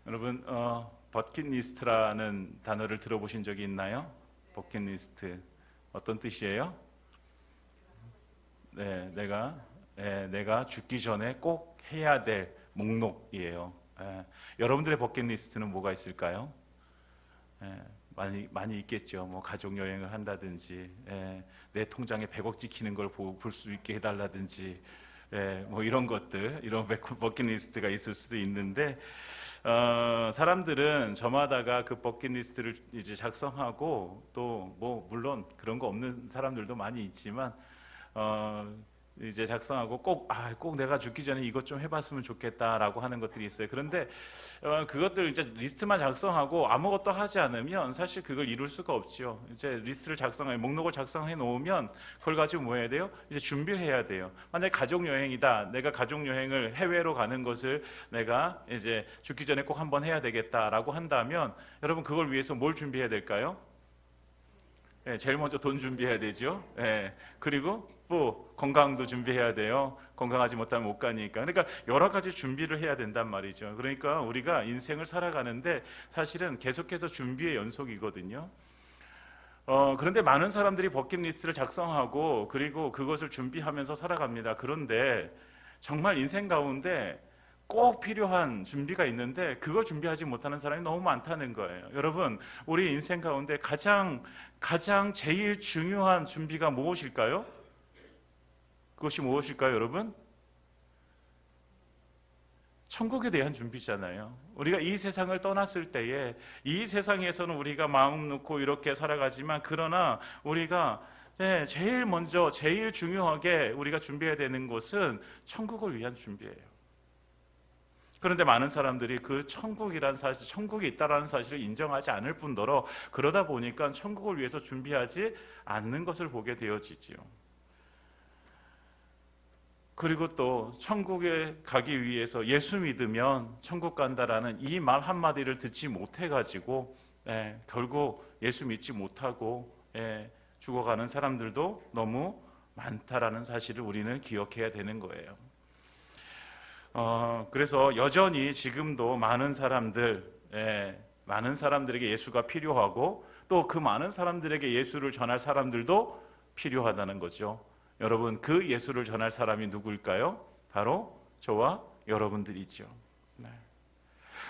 여러분 버킷리스트라는 단어를 들어보신 적이 있나요? 버킷리스트 어떤 뜻이에요? 네, 내가 죽기 전에 꼭 해야 될 목록이에요. 여러분들의 버킷리스트는 뭐가 있을까요? 많이 있겠죠. 뭐 가족 여행을 한다든지, 내 통장에 100억 찍히는 걸 볼 수 있게 해달라든지, 뭐 이런 것들, 이런 버킷리스트가 있을 수도 있는데, 사람들은 저마다가 그 버킷리스트를 이제 작성하고 또 뭐 물론 그런 거 없는 사람들도 많이 있지만 이제 작성하고 꼭 내가 죽기 전에 이것 좀 해봤으면 좋겠다라고 하는 것들이 있어요. 그런데 그것들 이제 리스트만 작성하고 아무것도 하지 않으면 사실 그걸 이룰 수가 없죠. 이제 리스트를 목록을 작성해 놓으면 그걸 가지고 뭐 해야 돼요? 이제 준비를 해야 돼요. 만약에 가족 여행이다. 내가 가족 여행을 해외로 가는 것을 내가 이제 죽기 전에 꼭 한번 해야 되겠다라고 한다면 여러분 그걸 위해서 뭘 준비해야 될까요? 제일 먼저 돈 준비해야 되죠. 그리고 또 건강도 준비해야 돼요. 건강하지 못하면 못 가니까. 그러니까 여러 가지 준비를 해야 된단 말이죠. 그러니까 우리가 인생을 살아가는데 사실은 계속해서 준비의 연속이거든요. 그런데 많은 사람들이 버킷리스트를 작성하고 그리고 그것을 준비하면서 살아갑니다. 그런데 정말 인생 가운데 꼭 필요한 준비가 있는데 그걸 준비하지 못하는 사람이 너무 많다는 거예요. 여러분, 우리 인생 가운데 가장 제일 중요한 준비가 무엇일까요? 그것이 무엇일까요, 여러분? 천국에 대한 준비잖아요. 우리가 이 세상을 떠났을 때에 이 세상에서는 우리가 마음 놓고 이렇게 살아가지만 그러나 우리가 제일 먼저 제일 중요하게 우리가 준비해야 되는 것은 천국을 위한 준비예요. 그런데 많은 사람들이 그 천국이란 사실, 천국이 있다라는 사실을 인정하지 않을 뿐더러 그러다 보니까 천국을 위해서 준비하지 않는 것을 보게 되어지지요. 그리고 또 천국에 가기 위해서 예수 믿으면 천국 간다라는 이 말 한마디를 듣지 못해가지고 결국 예수 믿지 못하고 죽어가는 사람들도 너무 많다라는 사실을 우리는 기억해야 되는 거예요. 그래서 여전히 지금도 많은 사람들에게 예수가 필요하고 또 그 많은 사람들에게 예수를 전할 사람들도 필요하다는 거죠. 여러분, 그 예수를 전할 사람이 누구일까요? 바로 저와 여러분들이죠. 네.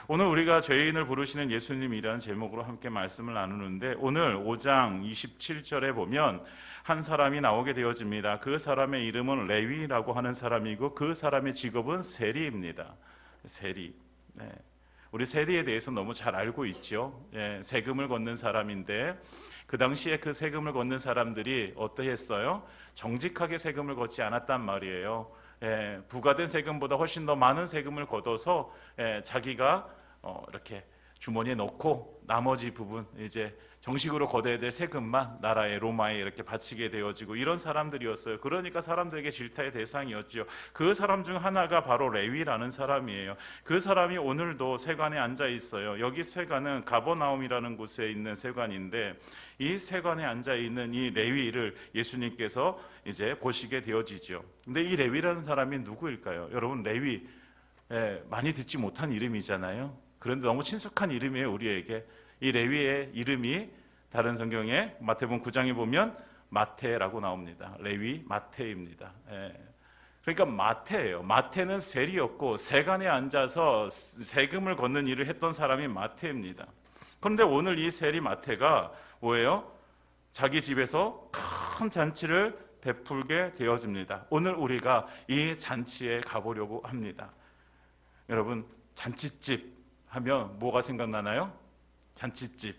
오늘 우리가 죄인을 부르시는 예수님이라는 제목으로 함께 말씀을 나누는데 오늘 5장 27절에 보면 한 사람이 나오게 되어집니다. 그 사람의 이름은 레위라고 하는 사람이고 그 사람의 직업은 세리입니다. 세리. 네. 우리 세리에 대해서 너무 잘 알고 있죠. 세금을 걷는 사람인데 그 당시에 그 세금을 걷는 사람들이 어떠했어요? 정직하게 세금을 걷지 않았단 말이에요. 부과된 세금보다 훨씬 더 많은 세금을 걷어서 자기가 이렇게 주머니에 넣고 나머지 부분 이제 정식으로 걷어야 될 세금만 나라의 로마에 이렇게 바치게 되어지고 이런 사람들이었어요. 그러니까 사람들에게 질타의 대상이었죠. 그 사람 중 하나가 바로 레위라는 사람이에요. 그 사람이 오늘도 세관에 앉아 있어요. 여기 세관은 가버나움이라는 곳에 있는 세관인데 이 세관에 앉아 있는 이 레위를 예수님께서 이제 보시게 되어지죠. 근데 이 레위라는 사람이 누구일까요? 여러분, 레위 많이 듣지 못한 이름이잖아요. 그런데 너무 친숙한 이름이에요, 우리에게. 이 레위의 이름이 다른 성경에 마태복음 9장에 보면 마태라고 나옵니다. 레위 마태입니다. 그러니까 마태예요. 마태는 세리였고 세관에 앉아서 세금을 걷는 일을 했던 사람이 마태입니다. 그런데 오늘 이 세리 마태가 뭐예요? 자기 집에서 큰 잔치를 베풀게 되어집니다. 오늘 우리가 이 잔치에 가보려고 합니다. 여러분, 잔치집 하면 뭐가 생각나나요? 잔치집.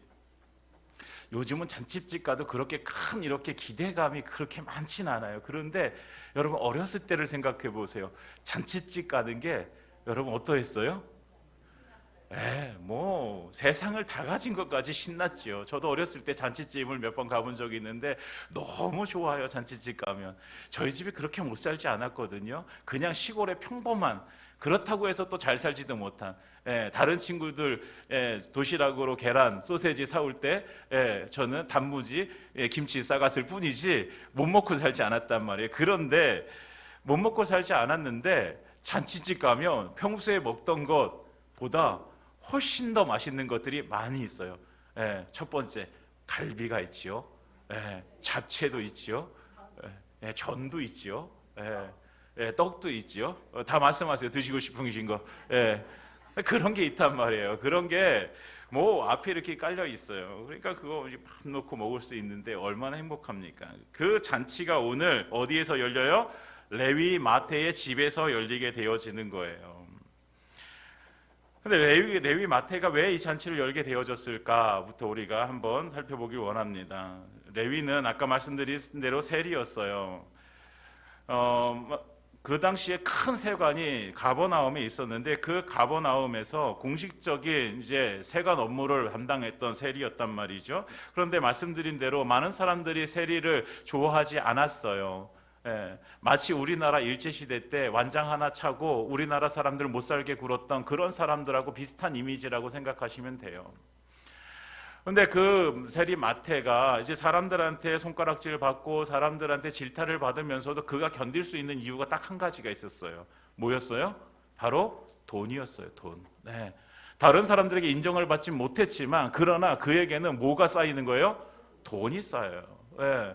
요즘은 잔치집 가도 그렇게 큰 이렇게 기대감이 그렇게 많진 않아요. 그런데 여러분 어렸을 때를 생각해 보세요. 잔치집 가는 게 여러분 어떠했어요? 뭐 세상을 다 가진 것까지 신났죠. 저도 어렸을 때 잔치집을 몇 번 가본 적이 있는데 너무 좋아요. 잔치집 가면 저희 집이 그렇게 못 살지 않았거든요. 그냥 시골의 평범한, 그렇다고 해서 또 잘 살지도 못한, 다른 친구들 도시락으로 계란, 소세지 사올 때 저는 단무지, 김치 싸갔을 뿐이지 못 먹고 살지 않았단 말이에요. 그런데 못 먹고 살지 않았는데 잔치집 가면 평소에 먹던 것보다 훨씬 더 맛있는 것들이 많이 있어요. 예, 첫 번째 갈비가 있지요. 예, 잡채도 있지요. 예, 전도 있지요. 예, 예, 떡도 있지요. 다 말씀하세요. 드시고 싶으신 거. 예, 그런 게 있단 말이에요. 그런 게 뭐 앞에 이렇게 깔려 있어요. 그러니까 그거 밥 넣고 먹을 수 있는데 얼마나 행복합니까? 그 잔치가 오늘 어디에서 열려요? 레위 마태의 집에서 열리게 되어지는 거예요. 근데 레위 마태가 왜 이 잔치를 열게 되어졌을까부터 우리가 한번 살펴보기 원합니다. 레위는 아까 말씀드린 대로 세리였어요. 그 당시에 큰 세관이 가버나움에 있었는데 그 가버나움에서 공식적인 이제 세관 업무를 담당했던 세리였단 말이죠. 그런데 말씀드린 대로 많은 사람들이 세리를 좋아하지 않았어요. 예, 마치 우리나라 일제시대 때 완장 하나 차고 우리나라 사람들 못 살게 굴었던 그런 사람들하고 비슷한 이미지라고 생각하시면 돼요. 근데 그 세리 마태가 이제 사람들한테 손가락질 받고 사람들한테 질타를 받으면서도 그가 견딜 수 있는 이유가 딱 한 가지가 있었어요. 뭐였어요? 바로 돈이었어요. 돈. 네. 다른 사람들에게 인정을 받지 못했지만 그러나 그에게는 뭐가 쌓이는 거예요? 돈이 쌓여요. 네.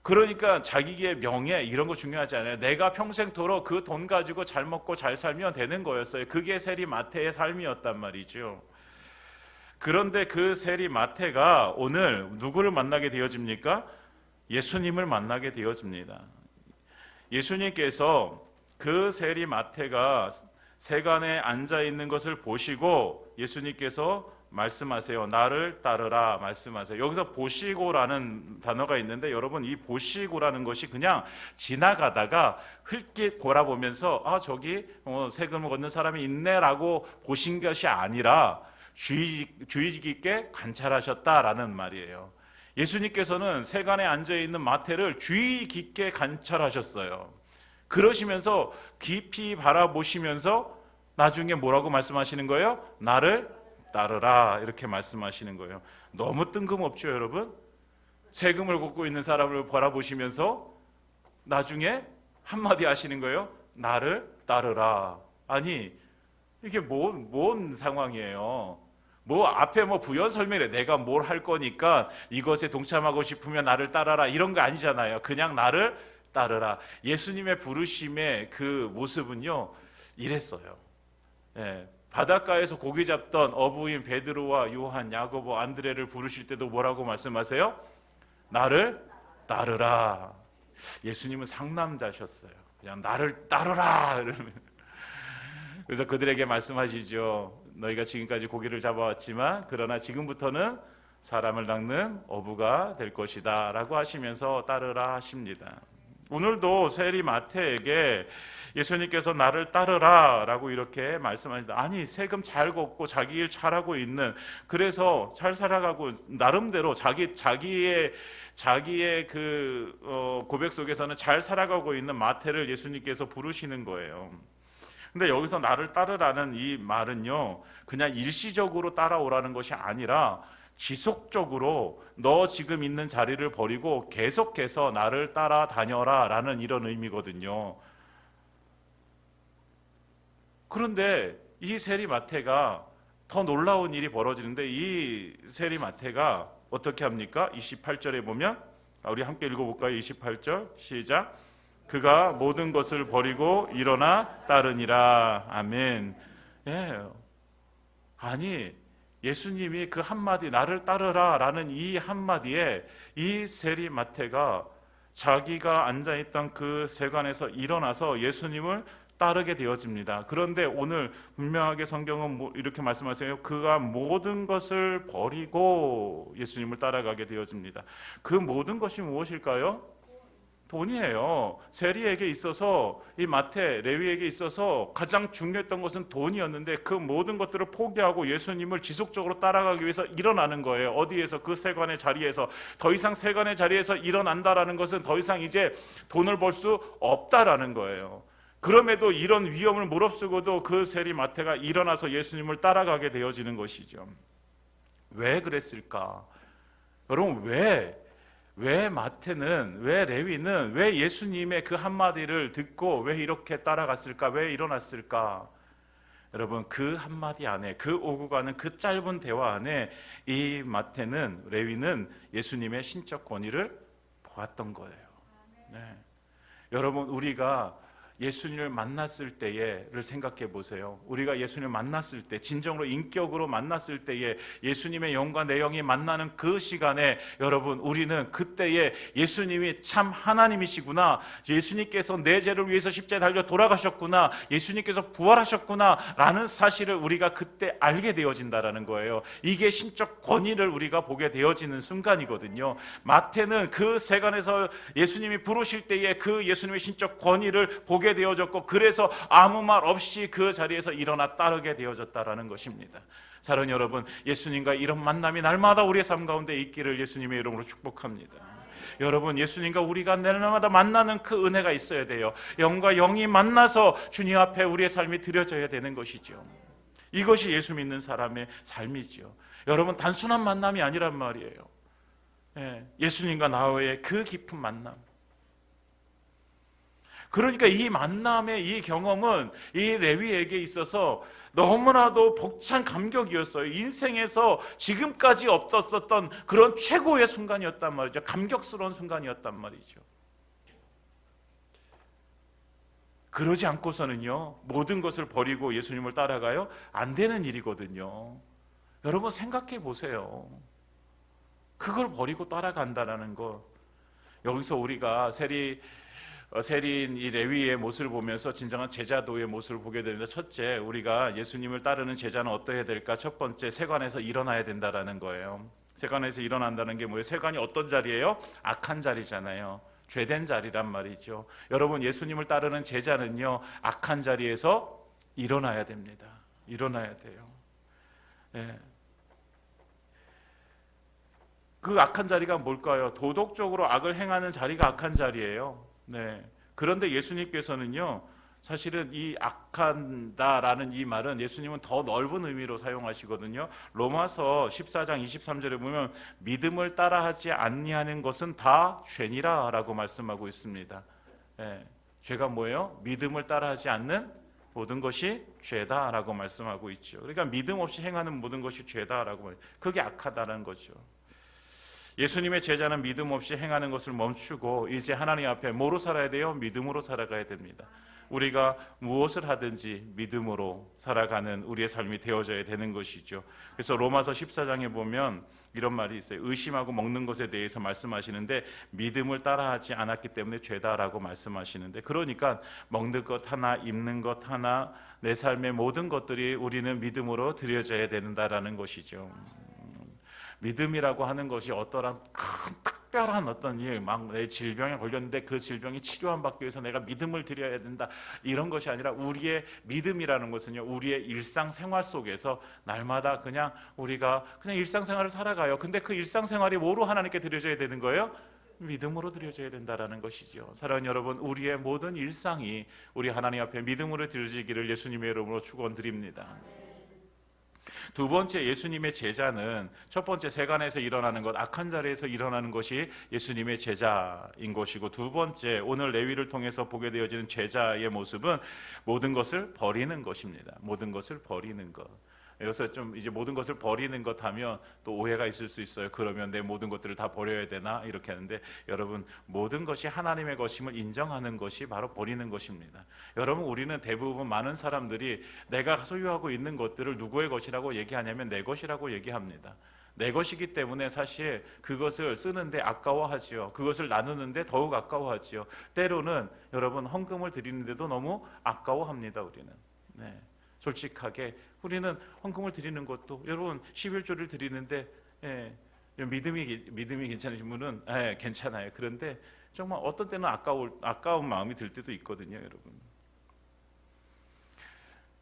그러니까 자기의 명예 이런 거 중요하지 않아요. 내가 평생토록 그 돈 가지고 잘 먹고 잘 살면 되는 거였어요. 그게 세리 마태의 삶이었단 말이죠. 그런데 그 세리 마태가 오늘 누구를 만나게 되어집니까? 예수님을 만나게 되어집니다. 예수님께서 그 세리 마태가 세간에 앉아 있는 것을 보시고 예수님께서 말씀하세요. 나를 따르라 말씀하세요. 여기서 보시고라는 단어가 있는데 여러분 이 보시고라는 것이 그냥 지나가다가 흘낏 돌아보면서 아 저기 세금을 걷는 사람이 있네라고 보신 것이 아니라 주의 깊게 관찰하셨다라는 말이에요. 예수님께서는 세간에 앉아있는 마태를 주의 깊게 관찰하셨어요. 그러시면서 깊이 바라보시면서 나중에 뭐라고 말씀하시는 거예요? 나를 따르라 이렇게 말씀하시는 거예요. 너무 뜬금없죠 여러분? 세금을 걷고 있는 사람을 바라보시면서 나중에 한마디 하시는 거예요. 나를 따르라. 아니 이게 뭔 상황이에요? 뭐 앞에 뭐 부연 설명에 내가 뭘 할 거니까 이것에 동참하고 싶으면 나를 따라라 이런 거 아니잖아요. 그냥 나를 따르라. 예수님의 부르심의 그 모습은요 이랬어요. 예, 바닷가에서 고기 잡던 어부인 베드로와 요한, 야고보, 안드레를 부르실 때도 뭐라고 말씀하세요? 나를 따르라. 예수님은 상남자셨어요. 그냥 나를 따르라 이러면 그래서 그들에게 말씀하시죠. 너희가 지금까지 고기를 잡아왔지만 그러나 지금부터는 사람을 낚는 어부가 될 것이다 라고 하시면서 따르라 하십니다. 오늘도 세리 마태에게 예수님께서 나를 따르라 라고 이렇게 말씀하시다. 아니 세금 잘 걷고 자기 일 잘하고 있는 그래서 잘 살아가고 나름대로 자기의 그 고백 속에서는 잘 살아가고 있는 마태를 예수님께서 부르시는 거예요. 근데 여기서 나를 따르라는 이 말은요 그냥 일시적으로 따라오라는 것이 아니라 지속적으로 너 지금 있는 자리를 버리고 계속해서 나를 따라다녀라 라는 이런 의미거든요. 그런데 이 세리마태가 더 놀라운 일이 벌어지는데 이 세리마태가 어떻게 합니까? 28절에 보면 우리 함께 읽어볼까요? 28절 시작. 그가 모든 것을 버리고 일어나 따르니라. 아멘. 예. 아니 예수님이 그 한마디 나를 따르라 라는 이 한마디에 이 세리마태가 자기가 앉아있던 그 세관에서 일어나서 예수님을 따르게 되어집니다. 그런데 오늘 분명하게 성경은 이렇게 말씀하세요. 그가 모든 것을 버리고 예수님을 따라가게 되어집니다. 그 모든 것이 무엇일까요? 돈이에요. 세리에게 있어서 이 마태, 레위에게 있어서 가장 중요했던 것은 돈이었는데 그 모든 것들을 포기하고 예수님을 지속적으로 따라가기 위해서 일어나는 거예요. 어디에서? 그 세관의 자리에서. 더 이상 세관의 자리에서 일어난다라는 것은 더 이상 이제 돈을 벌 수 없다라는 거예요. 그럼에도 이런 위험을 무릅쓰고도 그 세리 마태가 일어나서 예수님을 따라가게 되어지는 것이죠. 왜 그랬을까? 여러분 왜 마태는, 왜 레위는, 왜 예수님의 그 한마디를 듣고 왜 이렇게 따라갔을까? 왜 일어났을까? 여러분 그 한마디 안에, 그 오고 가는 그 짧은 대화 안에 이 마태는, 레위는 예수님의 신적 권위를 보았던 거예요. 네. 여러분 우리가 예수님을 만났을 때를 생각해 보세요. 우리가 예수님을 만났을 때, 진정으로 인격으로 만났을 때에 예수님의 영과 내 영이 만나는 그 시간에 여러분 우리는 그때에 예수님이 참 하나님이시구나, 예수님께서 내 죄를 위해서 십자가에 달려 돌아가셨구나, 예수님께서 부활하셨구나 라는 사실을 우리가 그때 알게 되어진다라는 거예요. 이게 신적 권위를 우리가 보게 되어지는 순간이거든요. 마태는 그 세간에서 예수님이 부르실 때에 그 예수님의 신적 권위를 보게 되어졌고, 그래서 아무 말 없이 그 자리에서 일어나 따르게 되어졌다라는 것입니다. 사랑하는 여러분, 예수님과 이런 만남이 날마다 우리의 삶 가운데 있기를 예수님의 이름으로 축복합니다. 여러분, 예수님과 우리가 날마다 만나는 그 은혜가 있어야 돼요. 영과 영이 만나서 주님 앞에 우리의 삶이 드려져야 되는 것이죠. 이것이 예수 믿는 사람의 삶이죠. 여러분, 단순한 만남이 아니란 말이에요. 예수님과 나와의 그 깊은 만남. 그러니까 이 만남의 이 경험은 이 레위에게 있어서 너무나도 벅찬 감격이었어요. 인생에서 지금까지 없었던 그런 최고의 순간이었단 말이죠. 감격스러운 순간이었단 말이죠. 그러지 않고서는요, 모든 것을 버리고 예수님을 따라가요? 안 되는 일이거든요. 여러분 생각해 보세요. 그걸 버리고 따라간다는 것. 여기서 우리가 세리인 이 레위의 모습을 보면서 진정한 제자도의 모습을 보게 되는데, 첫째, 우리가 예수님을 따르는 제자는 어떠해야 될까? 첫 번째, 세관에서 일어나야 된다라는 거예요. 세관에서 일어난다는 게 뭐예요? 세관이 어떤 자리예요? 악한 자리잖아요. 죄된 자리란 말이죠. 여러분, 예수님을 따르는 제자는요, 악한 자리에서 일어나야 됩니다. 일어나야 돼요. 네. 그 악한 자리가 뭘까요? 도덕적으로 악을 행하는 자리가 악한 자리예요. 네. 그런데 예수님께서는요, 사실은 이 악한다라는 이 말은 예수님은 더 넓은 의미로 사용하시거든요. 로마서 14장 23절에 보면 믿음을 따라하지 아니하는 것은 다 죄니라라고 말씀하고 있습니다. 네. 죄가 뭐예요? 믿음을 따라하지 않는 모든 것이 죄다라고 말씀하고 있죠. 그러니까 믿음 없이 행하는 모든 것이 죄다라고 말해요. 그게 악하다는 거죠. 예수님의 제자는 믿음 없이 행하는 것을 멈추고 이제 하나님 앞에 뭐로 살아야 돼요? 믿음으로 살아가야 됩니다. 우리가 무엇을 하든지 믿음으로 살아가는 우리의 삶이 되어져야 되는 것이죠. 그래서 로마서 14장에 보면 이런 말이 있어요. 의심하고 먹는 것에 대해서 말씀하시는데 믿음을 따라하지 않았기 때문에 죄다라고 말씀하시는데, 그러니까 먹는 것 하나, 입는 것 하나, 내 삶의 모든 것들이 우리는 믿음으로 드려져야 된다라는 것이죠. 믿음이라고 하는 것이 어떠한 큰 특별한 어떤 일, 막 내 질병에 걸렸는데 그 질병이 치료함 받기 위해서 내가 믿음을 드려야 된다, 이런 것이 아니라 우리의 믿음이라는 것은요, 우리의 일상생활 속에서 날마다 그냥 우리가 그냥 일상생활을 살아가요. 근데 그 일상생활이 뭐로 하나님께 드려져야 되는 거예요? 믿음으로 드려져야 된다라는 것이죠. 사랑하는 여러분, 우리의 모든 일상이 우리 하나님 앞에 믿음으로 드려지기를 예수님의 이름으로 축원드립니다. 두 번째, 예수님의 제자는 첫 번째 세간에서 일어나는 것, 악한 자리에서 일어나는 것이 예수님의 제자인 것이고, 두 번째 오늘 레위를 통해서 보게 되어지는 제자의 모습은 모든 것을 버리는 것입니다. 모든 것을 버리는 것. 여기서 좀 이제 모든 것을 버리는 것 하면 또 오해가 있을 수 있어요. 그러면 내 모든 것들을 다 버려야 되나? 이렇게 하는데, 여러분, 모든 것이 하나님의 것임을 인정하는 것이 바로 버리는 것입니다. 여러분, 우리는 대부분 많은 사람들이 내가 소유하고 있는 것들을 누구의 것이라고 얘기하냐면 내 것이라고 얘기합니다. 내 것이기 때문에 사실 그것을 쓰는데 아까워하지요. 그것을 나누는데 더욱 아까워하지요. 때로는 여러분, 헌금을 드리는데도 너무 아까워합니다. 우리는. 네. 솔직하게 우리는 헌금을 드리는 것도, 여러분 11조를 드리는데 믿음이 괜찮으신 분은 괜찮아요. 그런데 정말 어떤 때는 아까운 마음이 들 때도 있거든요.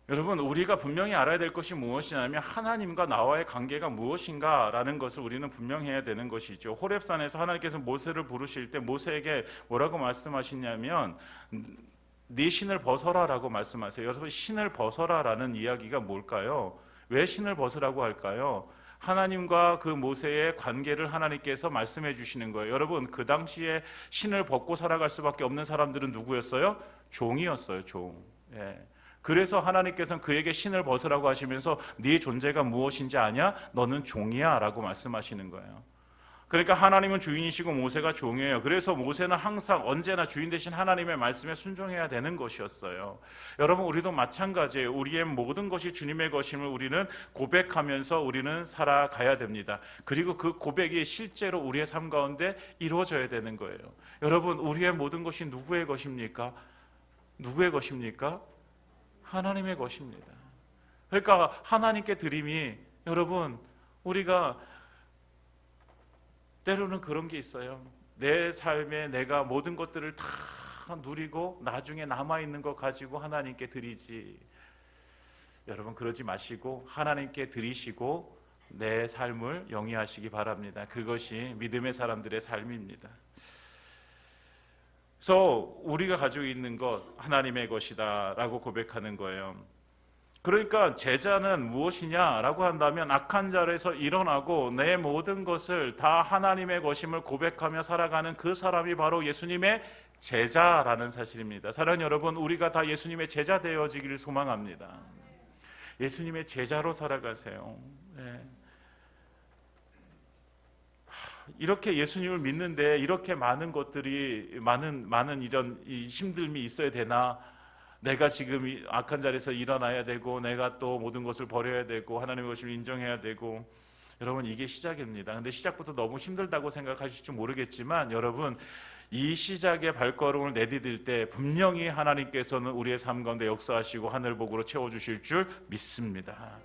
여러분, 우리가 분명히 알아야 될 것이 무엇이냐면 하나님과 나와의 관계가 무엇인가라는 것을 우리는 분명해야 되는 것이죠. 호렙산에서 하나님께서 모세를 부르실 때 모세에게 뭐라고 말씀하시냐면 네 신을 벗어라라고 말씀하세요. 여러분, 신을 벗어라라는 이야기가 뭘까요? 왜 신을 벗으라고 할까요? 하나님과 그 모세의 관계를 하나님께서 말씀해 주시는 거예요. 여러분, 그 당시에 신을 벗고 살아갈 수밖에 없는 사람들은 누구였어요? 종이었어요. 종. 그래서 하나님께서는 그에게 신을 벗으라고 하시면서 네 존재가 무엇인지 아냐? 너는 종이야 라고 말씀하시는 거예요. 그러니까 하나님은 주인이시고 모세가 종이에요. 그래서 모세는 항상 언제나 주인 되신 하나님의 말씀에 순종해야 되는 것이었어요. 여러분, 우리도 마찬가지예요. 우리의 모든 것이 주님의 것임을 우리는 고백하면서 우리는 살아가야 됩니다. 그리고 그 고백이 실제로 우리의 삶 가운데 이루어져야 되는 거예요. 여러분, 우리의 모든 것이 누구의 것입니까? 누구의 것입니까? 하나님의 것입니다. 그러니까 하나님께 드림이, 여러분, 우리가 때로는 그런 게 있어요. 내 삶에 내가 모든 것들을 다 누리고 나중에 남아있는 것 가지고 하나님께 드리지. 여러분, 그러지 마시고 하나님께 드리시고 내 삶을 영위하시기 바랍니다. 그것이 믿음의 사람들의 삶입니다. 그래서 우리가 가지고 있는 것 하나님의 것이다 라고 고백하는 거예요. 그러니까 제자는 무엇이냐라고 한다면 악한 자리에서 일어나고 내 모든 것을 다 하나님의 것임을 고백하며 살아가는 그 사람이 바로 예수님의 제자라는 사실입니다. 사랑하는 여러분, 우리가 다 예수님의 제자 되어지기를 소망합니다. 예수님의 제자로 살아가세요. 네. 이렇게 예수님을 믿는데 이렇게 많은 것들이 많은 이런 힘듦이 있어야 되나? 내가 지금 악한 자리에서 일어나야 되고 내가 또 모든 것을 버려야 되고 하나님의 것을 인정해야 되고, 여러분, 이게 시작입니다. 근데 시작부터 너무 힘들다고 생각하실지 모르겠지만 여러분, 이 시작의 발걸음을 내디딜 때 분명히 하나님께서는 우리의 삶 가운데 역사하시고 하늘복으로 채워주실 줄 믿습니다.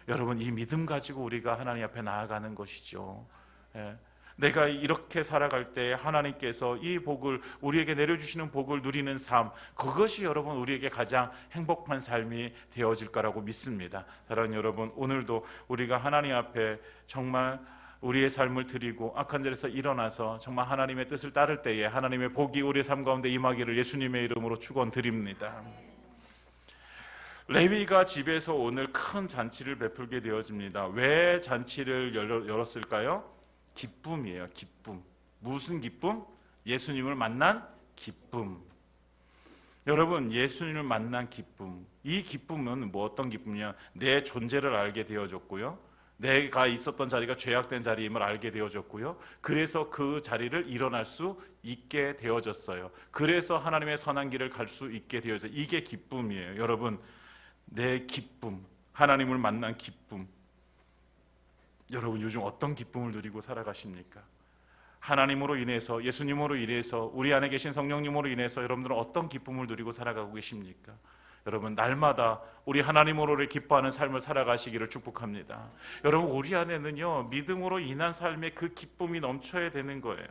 여러분, 이 믿음 가지고 우리가 하나님 앞에 나아가는 것이죠. 예. 내가 이렇게 살아갈 때 하나님께서 이 복을, 우리에게 내려주시는 복을 누리는 삶, 그것이 여러분 우리에게 가장 행복한 삶이 되어질 거라고 믿습니다. 사랑하는 여러분, 오늘도 우리가 하나님 앞에 정말 우리의 삶을 드리고 악한 자리에서 일어나서 정말 하나님의 뜻을 따를 때에 하나님의 복이 우리의 삶 가운데 임하기를 예수님의 이름으로 축원드립니다. 레위가 집에서 오늘 큰 잔치를 베풀게 되어집니다. 왜 잔치를 열었을까요? 기쁨이에요. 기쁨. 무슨 기쁨? 예수님을 만난 기쁨. 여러분, 예수님을 만난 기쁨. 이 기쁨은 뭐 어떤 기쁨이냐? 내 존재를 알게 되어졌고요, 내가 있었던 자리가 죄악된 자리임을 알게 되어졌고요, 그래서 그 자리를 일어날 수 있게 되어졌어요. 그래서 하나님의 선한 길을 갈 수 있게 되어져요. 이게 기쁨이에요. 여러분, 내 기쁨, 하나님을 만난 기쁨. 여러분, 요즘 어떤 기쁨을 누리고 살아가십니까? 하나님으로 인해서, 예수님으로 인해서, 우리 안에 계신 성령님으로 인해서 여러분들은 어떤 기쁨을 누리고 살아가고 계십니까? 여러분, 날마다 우리 하나님으로 기뻐하는 삶을 살아가시기를 축복합니다. 여러분, 우리 안에는요, 믿음으로 인한 삶의 그 기쁨이 넘쳐야 되는 거예요.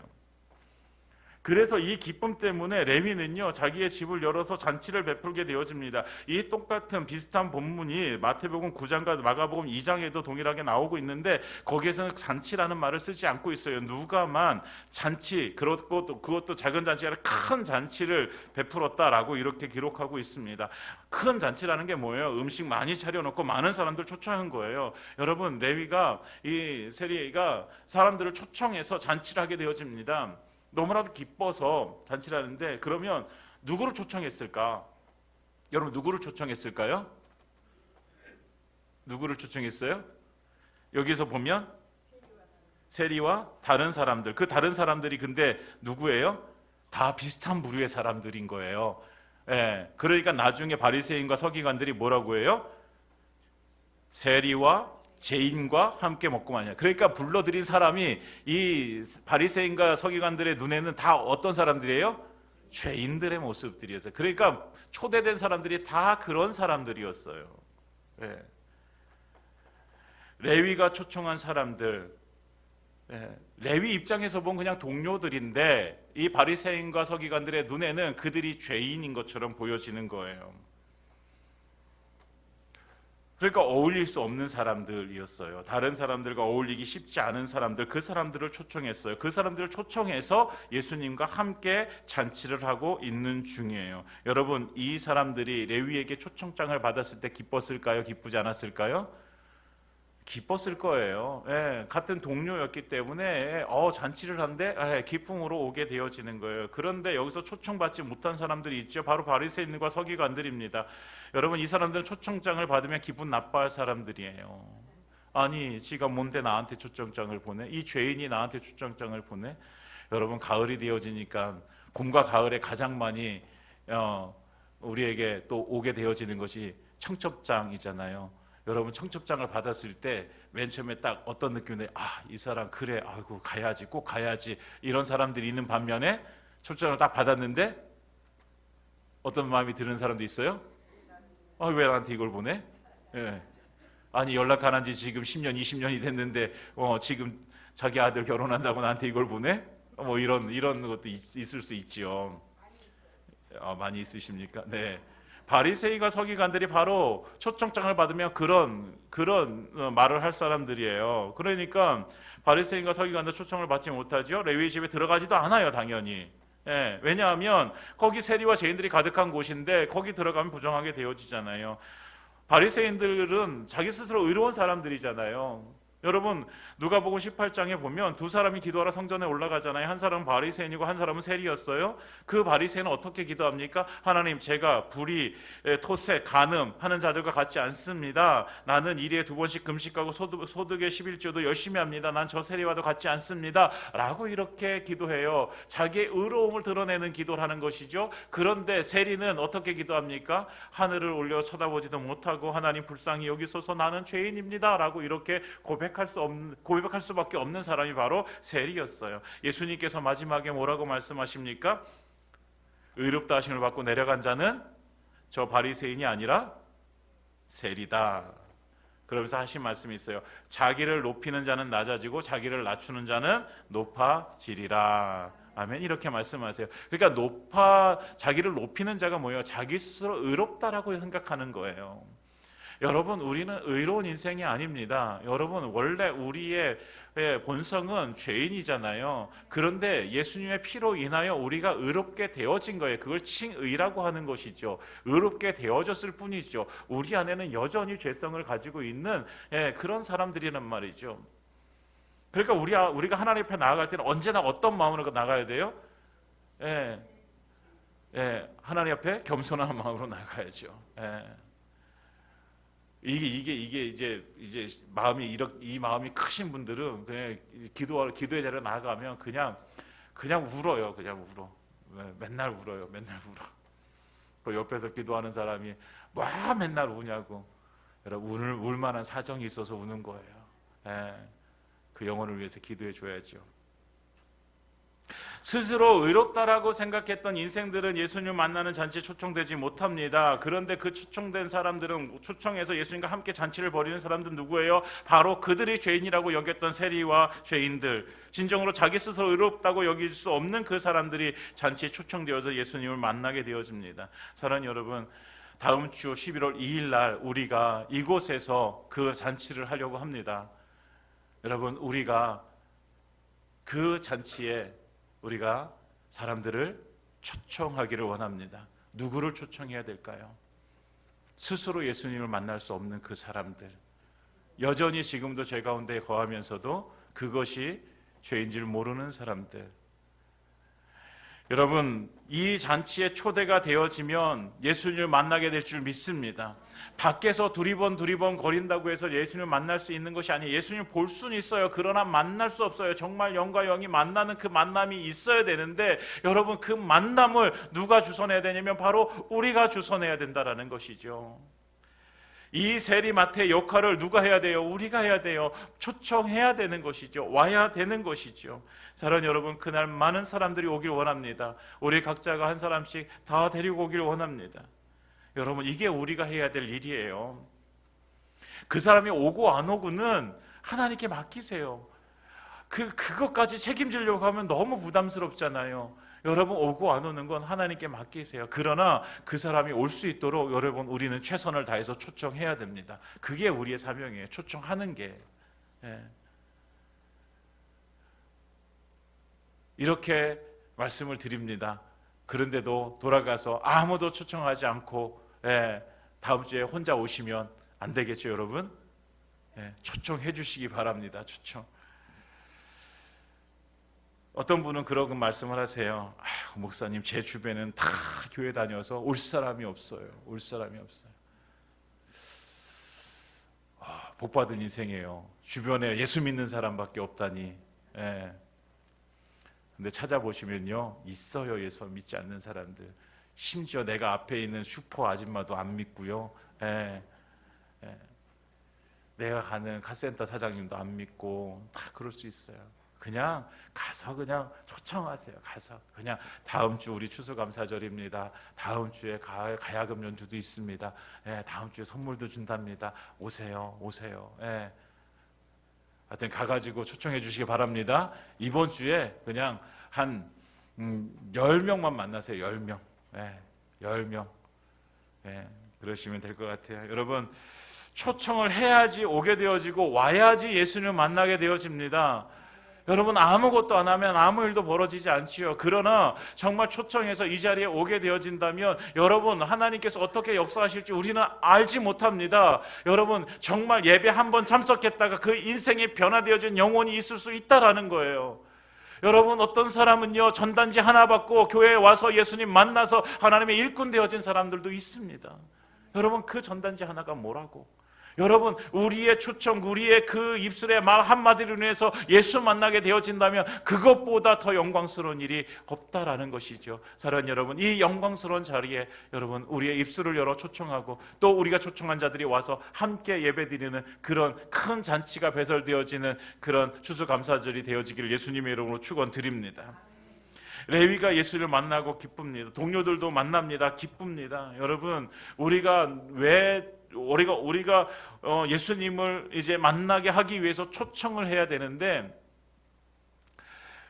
그래서 이 기쁨 때문에 레위는요, 자기의 집을 열어서 잔치를 베풀게 되어집니다. 이 똑같은 비슷한 본문이 마태복음 9장과 마가복음 2장에도 동일하게 나오고 있는데 거기에서는 잔치라는 말을 쓰지 않고 있어요. 누가만 잔치, 그것도 작은 잔치 아니라 큰 잔치를 베풀었다라고 이렇게 기록하고 있습니다. 큰 잔치라는 게 뭐예요? 음식 많이 차려놓고 많은 사람들 초청한 거예요. 여러분, 레위가, 이 세리가 사람들을 초청해서 잔치를 하게 되어집니다. 너무나도 기뻐서 잔치를 하는데, 그러면 누구를 초청했을까? 여러분, 누구를 초청했을까요? 누구를 초청했어요? 여기서 보면 세리와 다른 사람들, 그 다른 사람들이 근데 누구예요? 다 비슷한 부류의 사람들인 거예요. 예, 그러니까 나중에 바리새인과 서기관들이 뭐라고 해요? 세리와 죄인과 함께 먹고 마냐. 그러니까 불러들인 사람이 이 바리새인과 서기관들의 눈에는 다 어떤 사람들이에요? 죄인들의 모습들이었어요. 그러니까 초대된 사람들이 다 그런 사람들이었어요. 네. 레위가 초청한 사람들, 레위 입장에서 보면 그냥 동료들인데 이 바리새인과 서기관들의 눈에는 그들이 죄인인 것처럼 보여지는 거예요. 그러니까 어울릴 수 없는 사람들이었어요. 다른 사람들과 어울리기 쉽지 않은 사람들, 그 사람들을 초청했어요. 그 사람들을 초청해서 예수님과 함께 잔치를 하고 있는 중이에요. 여러분, 이 사람들이 레위에게 초청장을 받았을 때 기뻤을까요? 기쁘지 않았을까요? 기뻤을 거예요. 예, 같은 동료였기 때문에 잔치를 한데 기쁨으로 오게 되어지는 거예요. 그런데 여기서 초청받지 못한 사람들이 있죠. 바로 바리새인과 서기관들입니다. 여러분, 이 사람들은 초청장을 받으면 기분 나빠할 사람들이에요. 아니, 지가 뭔데 나한테 초청장을 보내? 이 죄인이 나한테 초청장을 보내? 여러분, 가을이 되어지니까 봄과 가을에 가장 많이 우리에게 또 오게 되어지는 것이 청첩장이잖아요. 여러분, 청첩장을 받았을 때 맨 처음에 딱 어떤 느낌인데, 이 사람 그래, 아이고 가야지, 꼭 가야지, 이런 사람들이 있는 반면에 청첩장을 딱 받았는데 어떤 마음이 드는 사람도 있어요? 왜 나한테 이걸 보내? 예. 아니, 연락 안 한 지 지금 10년, 20년이 됐는데 지금 자기 아들 결혼한다고 나한테 이걸 보내? 이런 것도 있을 수 있죠. 많이 있으십니까? 네. 바리새인과 서기관들이 바로 초청장을 받으면 그런 말을 할 사람들이에요. 그러니까 바리새인과 서기관들 초청을 받지 못하죠. 레위 집에 들어가지도 않아요, 당연히. 예, 왜냐하면 거기 세리와 죄인들이 가득한 곳인데 거기 들어가면 부정하게 되어지잖아요. 바리새인들은 자기 스스로 의로운 사람들이잖아요. 여러분, 누가복음 18장에 보면 두 사람이 기도하러 성전에 올라가잖아요. 한 사람은 바리새인이고 한 사람은 세리였어요. 그 바리새인은 어떻게 기도합니까? 하나님, 제가 불의, 토색, 간음 하는 자들과 같지 않습니다. 나는 일에 2번씩 금식하고 소득의 11조도 열심히 합니다. 난 저 세리와도 같지 않습니다. 라고 이렇게 기도해요. 자기의 의로움을 드러내는 기도를 하는 것이죠. 그런데 세리는 어떻게 기도합니까? 하늘을 올려 쳐다보지도 못하고 하나님 불쌍히 여기소서, 나는 죄인입니다. 라고 이렇게 고백할 수밖에 없는 사람이 바로 세리였어요. 예수님께서 마지막에 뭐라고 말씀하십니까? 의롭다 하심을 받고 내려간 자는 저 바리새인이 아니라 세리다. 그러면서 하신 말씀이 있어요. 자기를 높이는 자는 낮아지고 자기를 낮추는 자는 높아지리라. 아멘. 이렇게 말씀하세요. 그러니까 자기를 높이는 자가 뭐예요? 자기 스스로 의롭다라고 생각하는 거예요. 여러분, 우리는 의로운 인생이 아닙니다. 여러분, 원래 우리의 본성은 죄인이잖아요. 그런데 예수님의 피로 인하여 우리가 의롭게 되어진 거예요. 그걸 칭의라고 하는 것이죠. 의롭게 되어졌을 뿐이죠. 우리 안에는 여전히 죄성을 가지고 있는 그런 사람들이란 말이죠. 그러니까 우리가 하나님 앞에 나아갈 때는 언제나 어떤 마음으로 나가야 돼요? 하나님 앞에 겸손한 마음으로 나가야죠. 이게 이제 이 마음이 크신 분들은 그냥 기도의 자리에 나가면 그냥 울어요. 그냥 울어. 맨날 울어요. 맨날 울어. 그 옆에서 기도하는 사람이 맨날 우냐고. 여러분, 울 만한 사정이 있어서 우는 거예요. 그 영혼을 위해서 기도해 줘야죠. 스스로 의롭다라고 생각했던 인생들은 예수님 만나는 잔치에 초청되지 못합니다. 그런데 그 초청된 사람들은, 초청해서 예수님과 함께 잔치를 벌이는 사람들은 누구예요? 바로 그들이 죄인이라고 여겼던 세리와 죄인들, 진정으로 자기 스스로 의롭다고 여길 수 없는 그 사람들이 잔치에 초청되어서 예수님을 만나게 되어집니다. 사랑하는 여러분, 다음 주 11월 2일 날 우리가 이곳에서 그 잔치를 하려고 합니다. 여러분, 우리가 그 잔치에 우리가 사람들을 초청하기를 원합니다. 누구를 초청해야 될까요? 스스로 예수님을 만날 수 없는 그 사람들, 여전히 지금도 죄 가운데 거하면서도 그것이 죄인 줄 모르는 사람들. 여러분, 이 잔치에 초대가 되어지면 예수님을 만나게 될 줄 믿습니다. 밖에서 두리번 거린다고 해서 예수님을 만날 수 있는 것이 아니에요. 예수님을 볼 수는 있어요. 그러나 만날 수 없어요. 정말 영과 영이 만나는 그 만남이 있어야 되는데, 여러분, 그 만남을 누가 주선해야 되냐면 바로 우리가 주선해야 된다라는 것이죠. 이 세리마태의 역할을 누가 해야 돼요? 우리가 해야 돼요. 초청해야 되는 것이죠. 와야 되는 것이죠. 사랑하는 여러분, 그날 많은 사람들이 오길 원합니다. 우리 각자가 한 사람씩 다 데리고 오길 원합니다. 여러분, 이게 우리가 해야 될 일이에요. 그 사람이 오고 안 오고는 하나님께 맡기세요. 그것까지 책임지려고 하면 너무 부담스럽잖아요. 여러분, 오고 안 오는 건 하나님께 맡기세요. 그러나 그 사람이 올 수 있도록 여러분, 우리는 최선을 다해서 초청해야 됩니다. 그게 우리의 사명이에요. 초청하는 게. 이렇게 말씀을 드립니다. 그런데도 돌아가서 아무도 초청하지 않고 다음 주에 혼자 오시면 안 되겠죠, 여러분? 초청해 주시기 바랍니다. 초청. 어떤 분은 그런 말씀을 하세요. 목사님, 제 주변은 다 교회 다녀서 올 사람이 없어요. 올 사람이 없어요. 복 받은 인생이에요. 주변에 예수 믿는 사람밖에 없다니. 근데 찾아보시면요, 있어요. 예수 믿지 않는 사람들. 심지어 내가 앞에 있는 슈퍼 아줌마도 안 믿고요. 내가 가는 카센터 사장님도 안 믿고 다 그럴 수 있어요. 그냥 가서 그냥 초청하세요. 가서 그냥 다음 주 우리 추수감사절입니다. 다음 주에 가야금 연주도 있습니다. 다음 주에 선물도 준답니다. 오세요, 오세요. 하여튼 가가지고 초청해 주시기 바랍니다. 이번 주에 그냥 한 10명만 만나세요. 10명. 10명. 그러시면 될 것 같아요. 여러분, 초청을 해야지 오게 되어지고 와야지 예수님을 만나게 되어집니다. 여러분, 아무것도 안 하면 아무 일도 벌어지지 않지요. 그러나 정말 초청해서 이 자리에 오게 되어진다면 여러분, 하나님께서 어떻게 역사하실지 우리는 알지 못합니다. 여러분, 정말 예배 한 번 참석했다가 그 인생이 변화되어진 영혼이 있을 수 있다라는 거예요. 여러분, 어떤 사람은요, 전단지 하나 받고 교회에 와서 예수님 만나서 하나님의 일꾼 되어진 사람들도 있습니다. 여러분, 그 전단지 하나가 뭐라고? 여러분, 우리의 초청, 우리의 그 입술의 말 한마디로 인해서 예수 만나게 되어진다면 그것보다 더 영광스러운 일이 없다라는 것이죠. 사랑하는 여러분, 이 영광스러운 자리에 여러분, 우리의 입술을 열어 초청하고 또 우리가 초청한 자들이 와서 함께 예배드리는 그런 큰 잔치가 배설되어지는 그런 추수감사절이 되어지기를 예수님의 이름으로 축원드립니다. 레위가 예수를 만나고 기쁩니다. 동료들도 만납니다. 기쁩니다. 여러분, 우리가 예수님을 이제 만나게 하기 위해서 초청을 해야 되는데,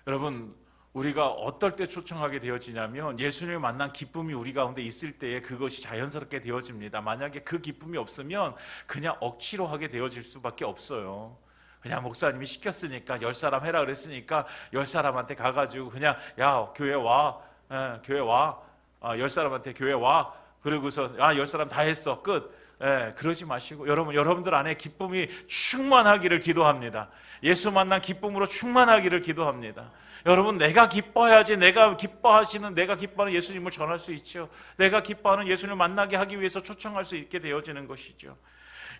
여러분, 우리가 어떨 때 초청하게 되어지냐면 예수님을 만난 기쁨이 우리 가운데 있을 때에 그것이 자연스럽게 되어집니다. 만약에 그 기쁨이 없으면 그냥 억지로 하게 되어질 수밖에 없어요. 그냥 목사님이 시켰으니까 10사람 해라 그랬으니까 10사람한테 가가지고 그냥 야, 교회 와, 교회 와, 10사람한테 교회 와, 그러고서 10사람 다 했어, 끝. 그러지 마시고 여러분들 안에 기쁨이 충만하기를 기도합니다. 예수 만난 기쁨으로 충만하기를 기도합니다. 여러분, 내가 기뻐해야지 내가 기뻐하는 예수님을 전할 수 있죠. 내가 기뻐하는 예수님을 만나게 하기 위해서 초청할 수 있게 되어지는 것이죠.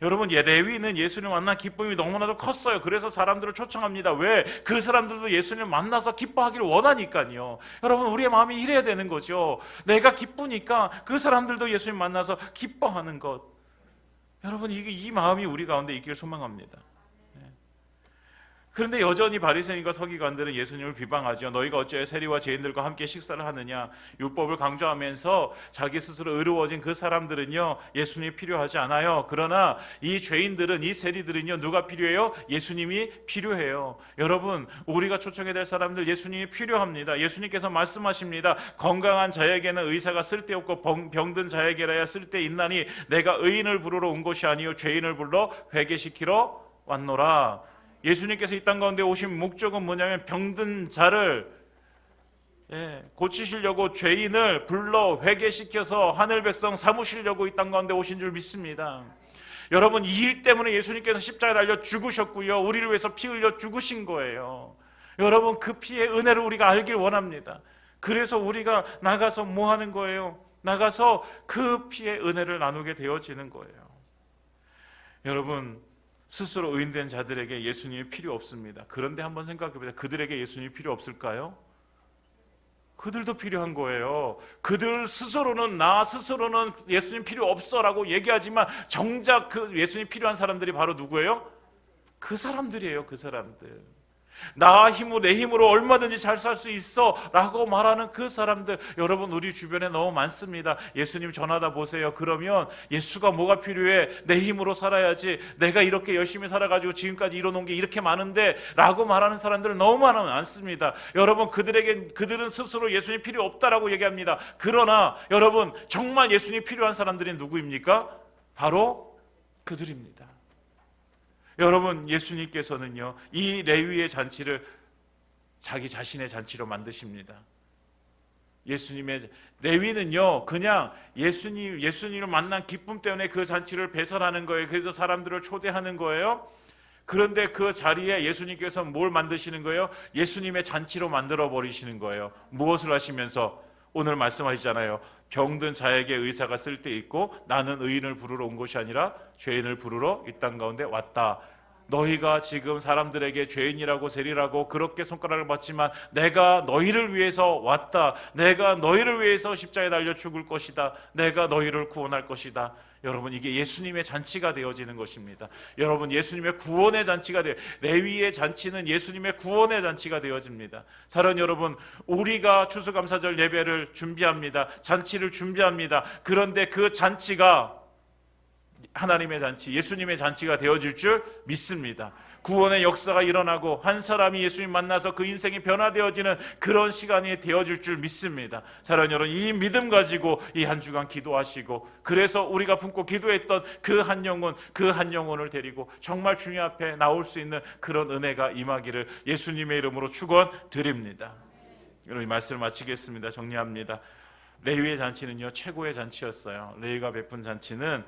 여러분, 레위는 예수님을 만난 기쁨이 너무나도 컸어요. 그래서 사람들을 초청합니다. 왜? 그 사람들도 예수님을 만나서 기뻐하기를 원하니까요. 여러분, 우리의 마음이 이래야 되는 거죠. 내가 기쁘니까 그 사람들도 예수님 만나서 기뻐하는 것. 여러분, 이 마음이 우리 가운데 있기를 소망합니다. 그런데 여전히 바리새인과 서기관들은 예수님을 비방하죠. 너희가 어찌하여 세리와 죄인들과 함께 식사를 하느냐. 율법을 강조하면서 자기 스스로 의로워진 그 사람들은요, 예수님이 필요하지 않아요. 그러나 이 죄인들은, 이 세리들은요, 누가 필요해요? 예수님이 필요해요. 여러분, 우리가 초청해야 될 사람들 예수님이 필요합니다. 예수님께서 말씀하십니다. 건강한 자에게는 의사가 쓸데없고 병든 자에게라야 쓸데있나니 내가 의인을 부르러 온 것이 아니요 죄인을 불러 회개시키러 왔노라. 예수님께서 이 땅 가운데 오신 목적은 뭐냐면 병든 자를 고치시려고 죄인을 불러 회개시켜서 하늘 백성 삼으시려고 이 땅 가운데 오신 줄 믿습니다. 여러분, 이 일 때문에 예수님께서 십자가에 달려 죽으셨고요, 우리를 위해서 피 흘려 죽으신 거예요. 여러분, 그 피의 은혜를 우리가 알길 원합니다. 그래서 우리가 나가서 뭐 하는 거예요? 나가서 그 피의 은혜를 나누게 되어지는 거예요. 여러분, 스스로 의인된 자들에게 예수님이 필요 없습니다. 그런데 한번 생각해보세요. 그들에게 예수님이 필요 없을까요? 그들도 필요한 거예요. 그들 스스로는, 나 스스로는 예수님 필요 없어라고 얘기하지만 정작 그 예수님 필요한 사람들이 바로 누구예요? 그 사람들이에요. 그 사람들. 나 힘으로, 내 힘으로 얼마든지 잘 살 수 있어 라고 말하는 그 사람들, 여러분, 우리 주변에 너무 많습니다. 예수님 전하다 보세요. 그러면 예수가 뭐가 필요해? 내 힘으로 살아야지, 내가 이렇게 열심히 살아가지고 지금까지 이뤄놓은 게 이렇게 많은데 라고 말하는 사람들은 너무 많습니다. 여러분, 그들은 스스로 예수님 필요 없다라고 얘기합니다. 그러나 여러분, 정말 예수님 필요한 사람들이 누구입니까? 바로 그들입니다. 여러분, 예수님께서는요, 이 레위의 잔치를 자기 자신의 잔치로 만드십니다. 예수님의 레위는요, 그냥 예수님을 만난 기쁨 때문에 그 잔치를 배설하는 거예요. 그래서 사람들을 초대하는 거예요. 그런데 그 자리에 예수님께서 뭘 만드시는 거예요? 예수님의 잔치로 만들어 버리시는 거예요. 무엇을 하시면서? 오늘 말씀하시잖아요. 병든 자에게 의사가 쓸 때 있고 나는 의인을 부르러 온 것이 아니라 죄인을 부르러 이 땅 가운데 왔다. 너희가 지금 사람들에게 죄인이라고 세리라고 그렇게 손가락을 받지만 내가 너희를 위해서 왔다. 내가 너희를 위해서 십자가에 달려 죽을 것이다. 내가 너희를 구원할 것이다. 여러분, 이게 예수님의 잔치가 되어지는 것입니다. 여러분, 예수님의 구원의 잔치가 되어, 레위의 잔치는 예수님의 구원의 잔치가 되어집니다. 사랑하는 여러분, 우리가 추수감사절 예배를 준비합니다. 잔치를 준비합니다. 그런데 그 잔치가 하나님의 잔치, 예수님의 잔치가 되어질 줄 믿습니다. 구원의 역사가 일어나고 한 사람이 예수님 만나서 그 인생이 변화되어지는 그런 시간이 되어질 줄 믿습니다. 사랑하는 여러분, 이 믿음 가지고 이 한 주간 기도하시고, 그래서 우리가 품고 기도했던 그 한 영혼을 데리고 정말 주님 앞에 나올 수 있는 그런 은혜가 임하기를 예수님의 이름으로 축원드립니다. 여러분, 이 말씀을 마치겠습니다. 정리합니다. 레위의 잔치는요, 최고의 잔치였어요. 레위가 베푼 잔치는,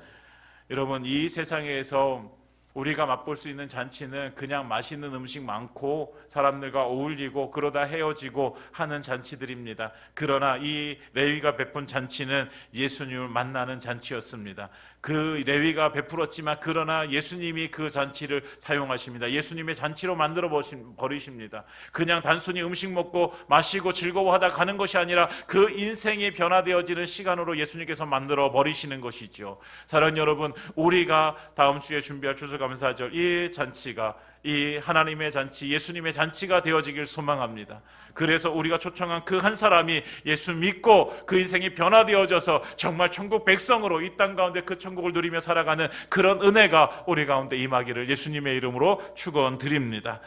여러분, 이 세상에서 우리가 맛볼 수 있는 잔치는 그냥 맛있는 음식 많고 사람들과 어울리고 그러다 헤어지고 하는 잔치들입니다. 그러나 이 레위가 베푼 잔치는 예수님을 만나는 잔치였습니다. 그 레위가 베풀었지만 그러나 예수님이 그 잔치를 사용하십니다. 예수님의 잔치로 만들어 버리십니다. 그냥 단순히 음식 먹고 마시고 즐거워하다 가는 것이 아니라 그 인생이 변화되어지는 시간으로 예수님께서 만들어 버리시는 것이죠. 사랑하는 여러분, 우리가 다음 주에 준비할 추수감사절, 이 잔치가 이 하나님의 잔치, 예수님의 잔치가 되어지길 소망합니다. 그래서 우리가 초청한 그 한 사람이 예수 믿고 그 인생이 변화되어져서 정말 천국 백성으로 이 땅 가운데 그 천국을 누리며 살아가는 그런 은혜가 우리 가운데 임하기를 예수님의 이름으로 축원드립니다.